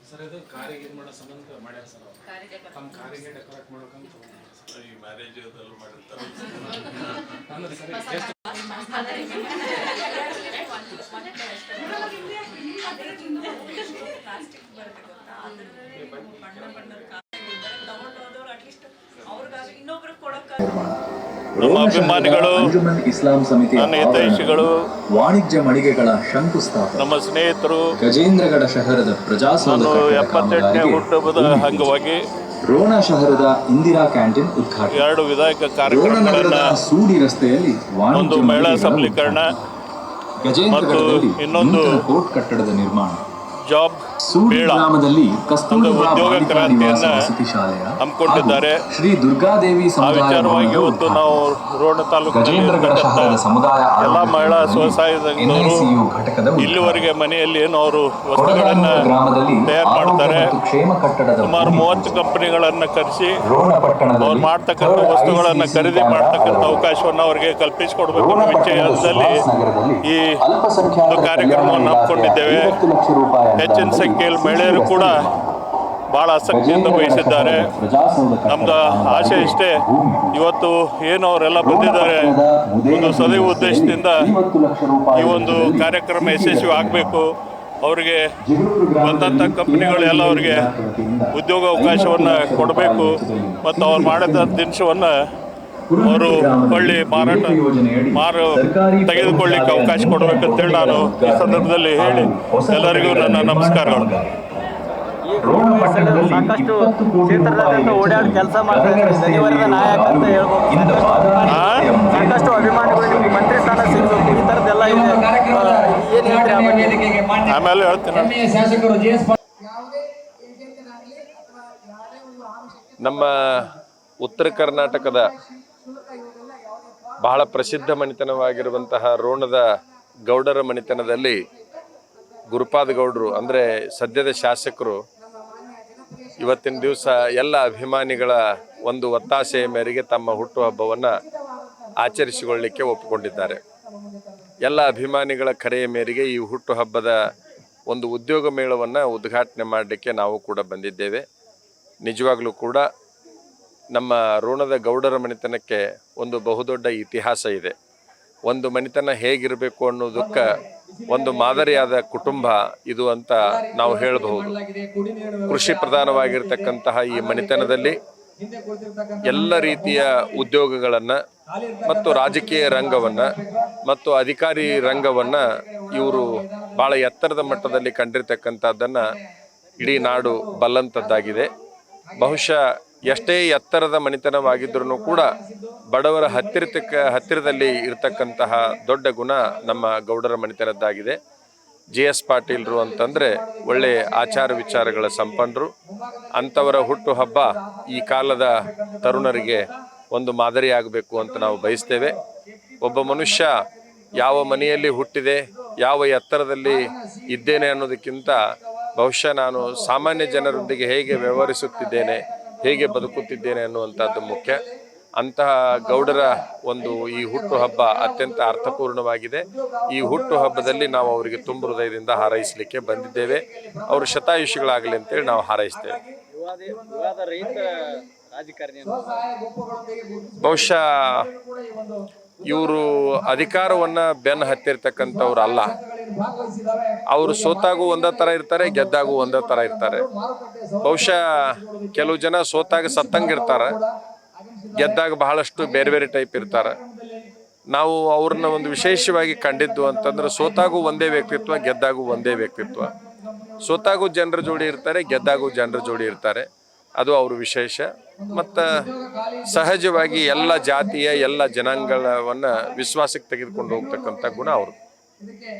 Sir ಇದು ಕಾರಿಗೆ ಇದು ಮಾಡೋ ಸಂಬಂಧ ಮಾಡ್ಯಾರ ಸರ್ ನಮ್ಮ ಕಾರಿಗೆ ಡೆಕೋರೇಟ್ ಮಾಡೋಕಂತ ಈ ಮ್ಯಾರೇಜ್ ಅದೆಲ್ಲ ಮಾಡಿರ್ತಾರೆ ಅಂದ್ರೆ ಸರ್ ಎಷ್ಟು ನಮ್ಮ ಅಭಿಮಾನಿಗಳು, ಇಸ್ಲಾಂ ಸಮಿತಿ ನನ್ನ ಹಿತೈಷಿಗಳು, ವಾಣಿಜ್ಯ ಮಳಿಗೆಗಳ ಶಂಕುಸ್ಥಾಪನೆ, ನಮ್ಮ ಸ್ನೇಹಿತರು, ಗಜೇಂದ್ರಗಡ ಶಹರದ ನಾನು 78ನೇ ಹುಟ್ಟುಹಬ್ಬದ ಅಂಗವಾಗಿ ರೋಣ ಶಹರದ ಇಂದಿರಾ ಕ್ಯಾಂಟೀನ್ ಉದ್ಘಾಟನೆ, 2 ವಿಧಾಯಕ ರೋಣ ಕಾರ್ಯಕ್ರಮಗಳನ್ನು, ನಗರದ ಸೂಡಿ ರಸ್ತೆಯಲ್ಲಿ ಒಂದು ಮಹಿಳಾ ಸಬಲೀಕರಣ, ಗಜೇಂದ್ರಗಡದಲ್ಲಿ ಇನ್ನೊಂದು ನೂತನ ಕೋರ್ಟ್ ಕಟ್ಟಡದ ನಿರ್ಮಾಣ, ಜಾಬ್ ಸೂಡಿ ಮೇಳ, ಗ್ರಾಮದಲ್ಲಿ ಕಸ್ತೂರ್ಬಾ ಉದ್ಯೋಗ ಬಾಲಿಕಾ ಕ್ರಾಂತಿಯನ್ನ ನಿವಾಸ ವಸತಿ ಶಾಲೆಯ ಹಮ್ಮಿಕೊಂಡಿದ್ದಾರೆ. ಹಾಗೂ ಶ್ರೀ ದುರ್ಗಾದೇವಿ ಆ ಸಮುದಾಯ ವಿಚಾರವಾಗಿ ಭವನದ ಇವತ್ತು ಉದ್ಘಾಟನೆ. ನಾವು ರೋಣ ತಾಲೂಕಿನಲ್ಲಿ ಗಜೇಂದ್ರಗಡ ಶಹರದ ಇರ್ತಕ್ಕಂಥ ಸಮುದಾಯ ಎಲ್ಲ ಆರೋಗ್ಯ ಮಹಿಳಾ ಕೇಂದ್ರದಲ್ಲಿ ಸ್ವಸಹಾಯ ಸಂಘದವರು NICU ಘಟಕದ ಉದ್ಘಾಟನೆ. ಇಲ್ಲಿವರೆಗೆ ಮನೆಯಲ್ಲಿ ಏನು ಅವರು ವಸ್ತುಗಳನ್ನ ಕೊಡಗಾನೂರು ಗ್ರಾಮದಲ್ಲಿ ತಯಾರು ಆರೋಗ್ಯ ಮಾಡ್ತಾರೆ. ಮತ್ತು ಕ್ಷೇಮ ಕಟ್ಟಡದ ಸುಮಾರು ಭೂಮಿ 30 ಕಂಪನಿಗಳನ್ನ ಕರೆಸಿ ರೋಣ ಪಟ್ಟಣದಲ್ಲಿ ಅವ್ರು ಮಾಡ್ತಕ್ಕಂಥ ಥರ್ಡ್ ವಸ್ತುಗಳನ್ನ ICC ಖರೀದಿ ಕ್ಯಾಮೆರಾ ಮಾಡ್ತಕ್ಕಂಥ ಅಳವಡಿಕೆ. ಅವಕಾಶವನ್ನು ಅವರಿಗೆ ಕಲ್ಪಿಸಿಕೊಡ್ಬೇಕು ರೋಣ ಅನ್ನೋ ಪಟ್ಟಣದ ವಿಷಯದಲ್ಲಿ ಸುಭಾಷ್ ನಗರದಲ್ಲಿ ಈ ಅಲ್ಪಸಂಖ್ಯಾತರ ಒಂದು ಕಾರ್ಯಕ್ರಮವನ್ನು ಕಲ್ಯಾಣ ಹಮ್ಮಿಕೊಂಡಿದ್ದೇವೆ. ಇಲಾಖೆಯ 50 ಲಕ್ಷ ರೂಪಾಯಿ ಹೆಚ್ಚಿನ ಅನುದಾನದಲ್ಲಿ ಸಂಖ್ಯೆಯಲ್ಲಿ ಸಿಸಿ ಮಹಿಳೆಯರು ರಸ್ತೆ ಕೂಡ ನಿರ್ಮಾಣ. ಬಹಳ ಆಸಕ್ತಿಯಿಂದ ಗಜೇಂದ್ರಗಡ ವಹಿಸಿದ್ದಾರೆ. ಶಹರದ ಪ್ರಜಾಸೌಧ ಕಟ್ಟಡದ ನಮ್ದು ಆಶೆ ಇಷ್ಟೇ, ಭೂಮಿ. ಇವತ್ತು ಏನು ಅವರೆಲ್ಲ ರೋಣ ಬಂದಿದ್ದಾರೆ ಪಟ್ಟಣದ ಮುದೇನಹಳ್ಳಿ ಒಂದು ಸದೈವ ಉದ್ದೇಶದಿಂದ 50 ಲಕ್ಷ ರೂಪಾಯಿ ಈ ಒಂದು ವೆಚ್ಚದಲ್ಲಿ ಕಾರ್ಯಕ್ರಮ ಸಿಸಿ ಯಶಸ್ವಿ ರಸ್ತೆ ಆಗಬೇಕು. ಅವರಿಗೆ ಜಿಗಳೂರು ಬಂದಂಥ ಗ್ರಾಮದಲ್ಲಿ ಕಂಪನಿಗಳೆಲ್ಲ ಅವರಿಗೆ ಇಲಾಖೆ ವತಿಯಿಂದ ಉದ್ಯೋಗ ಅವಕಾಶವನ್ನು 50 ಲಕ್ಷ ಕೊಡಬೇಕು ರೂಪಾಯಿ ಮತ್ತು ಅವ್ರು ಮಾಡಿದ ದಿನಸವನ್ನು ಕುರುಹುಂಡಿ ಅವರು ಗ್ರಾಮದಲ್ಲಿ ಒಳ್ಳೆ ಮಾರಾಟ ಯೋಜನೆಯಡಿ ತೆಗೆದುಕೊಳ್ಳಿಕ್ಕೆ ತೆಗೆದುಕೊಳ್ಳಿಕ್ಕೆ ಅವಕಾಶ ಕೊಡಬೇಕಂತೇಳಿ ನಾನು ಈ ಸಂದರ್ಭದಲ್ಲಿ ಹೇಳಿ ಎಲ್ಲರಿಗೂ ನನ್ನ ನಮಸ್ಕಾರಗಳು. ರೋಣ ಪಟ್ಟಣದಲ್ಲಿ ಸಾಕಷ್ಟು 20 ಕೋಟಿ ಕ್ಷೇತ್ರದಾದ್ಯಂತ ರೂಪಾಯಿ ಓಡಾಡಿ ಕೆಲಸ ಮಾಡ್ತಾರೆ. ವೆಚ್ಚದಲ್ಲಿ ಧನ್ಯವಾದ ನಾಯಕ ಅಂತ ಹೇಳ್ಬೋದು. ಇಂದು ಸಾಕಷ್ಟು ಅಭಿಮಾನಿಗಳು ನಿಮ್ಗೆ ಮಂತ್ರಿ ಸ್ಥಾನ ಸಿಗಬೇಕು, ಈ ಥರದ್ದೆಲ್ಲ ಇದೆ. ಏನು ಹೇಳ್ತೀರಿ ಆ ಬಗ್ಗೆ? ಆಮೇಲೆ ಹೇಳ್ತೀನಿ. ನಮ್ಮ ಉತ್ತರ ಕರ್ನಾಟಕದ ಬಹಳ ಪ್ರಸಿದ್ಧ ಮನೆತನವಾಗಿರುವಂತಹ ರೋಣದ ಗೌಡರ ಮನೆತನದಲ್ಲಿ ಗುರುಪಾದ ಗೌಡರು ಅಂದರೆ ಸದ್ಯದ ಶಾಸಕರು ಇವತ್ತಿನ ದಿವಸ ಎಲ್ಲ ಅಭಿಮಾನಿಗಳ ಒಂದು ಒತ್ತಾಸೆಯ ಮೇರೆಗೆ ತಮ್ಮ ಹುಟ್ಟುಹಬ್ಬವನ್ನು ಆಚರಿಸಿಕೊಳ್ಳಲಿಕ್ಕೆ ಒಪ್ಪಿಕೊಂಡಿದ್ದಾರೆ. ಎಲ್ಲ ಅಭಿಮಾನಿಗಳ ಕರೆಯ ಮೇರೆಗೆ ಈ ಹುಟ್ಟುಹಬ್ಬದ ಒಂದು ಉದ್ಯೋಗ ಮೇಳವನ್ನು ಉದ್ಘಾಟನೆ ಮಾಡಲಿಕ್ಕೆ ನಾವು ಕೂಡ ಬಂದಿದ್ದೇವೆ. ನಿಜವಾಗ್ಲೂ ಕೂಡ ನಮ್ಮ ರೋಣದ ಗೌಡರ ಮನೆತನಕ್ಕೆ ಒಂದು ಬಹುದೊಡ್ಡ ಇತಿಹಾಸ ಇದೆ. ಒಂದು ಮನೆತನ ಹೇಗಿರಬೇಕು ಅನ್ನೋದಕ್ಕೆ ಒಂದು ಮಾದರಿಯಾದ ಕುಟುಂಬ ಇದು ಅಂತ ನಾವು ಹೇಳಬಹುದು. ಕೃಷಿ ಪ್ರಧಾನವಾಗಿರ್ತಕ್ಕಂತಹ ಈ ಮನೆತನದಲ್ಲಿ ಎಲ್ಲ ರೀತಿಯ ಉದ್ಯೋಗಗಳನ್ನು ಮತ್ತು ರಾಜಕೀಯ ರಂಗವನ್ನು ಮತ್ತು ಅಧಿಕಾರಿ ರಂಗವನ್ನು ಇವರು ಭಾಳ ಎತ್ತರದ ಮಟ್ಟದಲ್ಲಿ ಕಂಡಿರ್ತಕ್ಕಂಥದ್ದನ್ನು ಇಡೀ ನಾಡು ಬಲ್ಲಂಥದ್ದಾಗಿದೆ. ಬಹುಶಃ ಎಷ್ಟೇ ಎತ್ತರದ ಮನೆತನವಾಗಿದ್ರೂ ಕೂಡ ಬಡವರ ಹತ್ತಿರದಲ್ಲಿ ಇರತಕ್ಕಂತಹ ದೊಡ್ಡ ಗುಣ ನಮ್ಮ ಗೌಡರ ಮನೆತನದ್ದಾಗಿದೆ. GS ಪಾಟೀಲ್ರು ಅಂತಂದರೆ ಒಳ್ಳೆಯ ಆಚಾರ ವಿಚಾರಗಳ ಸಂಪನ್ನರು. ಅಂಥವರ ಹುಟ್ಟುಹಬ್ಬ ಈ ಕಾಲದ ತರುಣರಿಗೆ ಒಂದು ಮಾದರಿಯಾಗಬೇಕು ಅಂತ ನಾವು ಬಯಸ್ತೇವೆ. ಒಬ್ಬ ಮನುಷ್ಯ ಯಾವ ಮನೆಯಲ್ಲಿ ಹುಟ್ಟಿದೆ, ಯಾವ ಎತ್ತರದಲ್ಲಿ ಇದ್ದೇನೆ ಅನ್ನೋದಕ್ಕಿಂತ ಬಹುಶಃ ನಾನು ಸಾಮಾನ್ಯ ಜನರೊಂದಿಗೆ ಹೇಗೆ ವ್ಯವಹರಿಸುತ್ತಿದ್ದೇನೆ, ಹೇಗೆ ಬದುಕುತ್ತಿದ್ದೇನೆ ಅನ್ನುವಂಥದ್ದು ಮುಖ್ಯ. ಅಂತಹ ಗೌಡರ ಒಂದು ಈ ಹುಟ್ಟುಹಬ್ಬ ಅತ್ಯಂತ ಅರ್ಥಪೂರ್ಣವಾಗಿದೆ. ಈ ಹುಟ್ಟುಹಬ್ಬದಲ್ಲಿ ನಾವು ಅವರಿಗೆ ತುಂಬ ಹೃದಯದಿಂದ ಹಾರೈಸಲಿಕ್ಕೆ ಬಂದಿದ್ದೇವೆ. ಅವರು ಶತಾಯುಷಿಗಳಾಗಲಿ ಅಂತೇಳಿ ನಾವು ಹಾರೈಸ್ತೇವೆ. ಬಹುಶಃ ಇವರು ಅಧಿಕಾರವನ್ನು ಬೆನ್ನು ಹತ್ತಿರ್ತಕ್ಕಂಥವ್ರು ಅಲ್ಲ. ಅವರು ಸೋತಾಗೂ ಒಂದೇ ಥರ ಇರ್ತಾರೆ, ಗೆದ್ದಾಗೂ ಒಂದೇ ಥರ ಇರ್ತಾರೆ. ಬಹುಶಃ ಕೆಲವು ಜನ ಸೋತಾಗ ಸತ್ತಂಗಿರ್ತಾರೆ, ಗೆದ್ದಾಗ ಬಹಳಷ್ಟು ಬೇರೆ ಬೇರೆ ಟೈಪ್ ಇರ್ತಾರೆ. ನಾವು ಅವ್ರನ್ನ ಒಂದು ವಿಶೇಷವಾಗಿ ಕಂಡಿದ್ದು ಅಂತಂದ್ರೆ ಸೋತಾಗೂ ಒಂದೇ ವ್ಯಕ್ತಿತ್ವ, ಗೆದ್ದಾಗೂ ಒಂದೇ ವ್ಯಕ್ತಿತ್ವ. ಸೋತಾಗೂ ಜನರ ಜೋಡಿ ಇರ್ತಾರೆ, ಗೆದ್ದಾಗೂ ಜನರ ಜೋಡಿ ಇರ್ತಾರೆ. ಅದು ಅವ್ರ ವಿಶೇಷ. ಮತ್ತು ಸಹಜವಾಗಿ ಎಲ್ಲ ಜಾತಿಯ ಎಲ್ಲ ಜನಾಂಗವನ್ನು ವಿಶ್ವಾಸಕ್ಕೆ ತೆಗೆದುಕೊಂಡು ಹೋಗ್ತಕ್ಕಂಥ ಗುಣ ಅವರು.